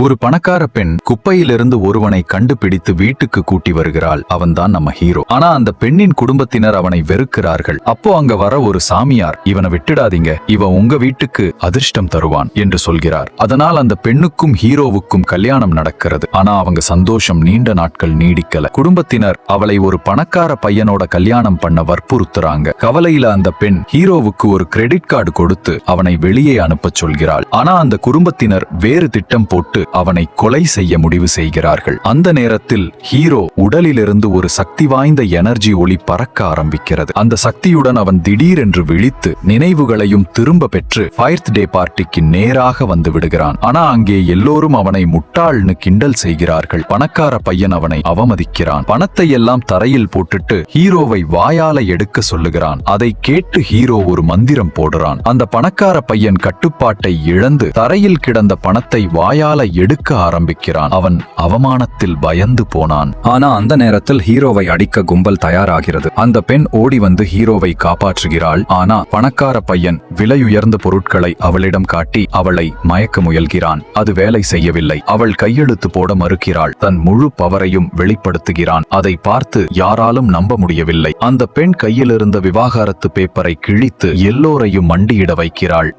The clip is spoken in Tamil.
ஒரு பணக்கார பெண் குப்பையிலிருந்து ஒருவனை கண்டுபிடித்து வீட்டுக்கு கூட்டி வருகிறாள். அவன்தான் நம்ம ஹீரோ. ஆனா அந்த பெண்ணின் குடும்பத்தினர் அவனை வெறுக்கிறார்கள். அப்போ அங்க வர ஒரு சாமியார், இவனை விட்டுடாதீங்க, இவன் உங்க வீட்டுக்கு அதிர்ஷ்டம் தருவான் என்று சொல்கிறார். அதனால் அந்த பெண்ணுக்கும் ஹீரோவுக்கும் கல்யாணம் நடக்கிறது. ஆனா அவங்க சந்தோஷம் நீண்ட நாட்கள் நீடிக்கல. குடும்பத்தினர் அவளை ஒரு பணக்கார பையனோட கல்யாணம் பண்ண வற்புறுத்துறாங்க. கவலையில அந்த பெண் ஹீரோவுக்கு ஒரு கிரெடிட் கார்டு கொடுத்து அவனை வெளியே அனுப்ப சொல்கிறாள். ஆனா அந்த குடும்பத்தினர் வேறு திட்டம் போட்டு அவனை கொலை செய்ய முடிவு செய்கிறார்கள். அந்த நேரத்தில் ஹீரோ உடலிலிருந்து ஒரு சக்தி வாய்ந்த எனர்ஜி ஒளி பறக்க ஆரம்பிக்கிறது. அந்த சக்தியுடன் அவன் திடீரென்று விழித்து நினைவுகளையும் திரும்ப பெற்று ஃபயர்த் டே பார்ட்டிக்கு நேராக வந்து விடுகிறான். ஆனா அங்கே எல்லோரும் அவனை முட்டாள்னு கிண்டல் செய்கிறார்கள். பணக்கார பையன் அவனை அவமதிக்கிறான். பணத்தை எல்லாம் தரையில் போட்டுட்டு ஹீரோவை வாயால எடுக்க சொல்லுகிறான். அதை கேட்டு ஹீரோ ஒரு மந்திரம் போடுறான். அந்த பணக்கார பையன் கட்டுப்பாட்டை இழந்து தரையில் கிடந்த பணத்தை வாயால எடுக்க ஆரம்பிக்கிறான். அவன் அவமானத்தில் பயந்து போனான். ஆனா அந்த நேரத்தில் ஹீரோவை அடிக்க கும்பல் தயாராகிறது. அந்த பெண் ஓடி வந்து ஹீரோவை காப்பாற்றுகிறாள். ஆனா பணக்கார பையன் விலையுயர்ந்த பொருட்களை அவளிடம் காட்டி அவளை மயக்க முயல்கிறான். அது வேலை செய்யவில்லை. அவள் கையெழுத்து போட மறுக்கிறாள். தன் முழு பவரையும் வெளிப்படுத்துகிறான். அதை பார்த்து யாராலும் நம்ப முடியவில்லை. அந்த பெண் கையில் இருந்த விவாகரத்து பேப்பரை கிழித்து எல்லோரையும் மண்டியிட வைக்கிறாள்.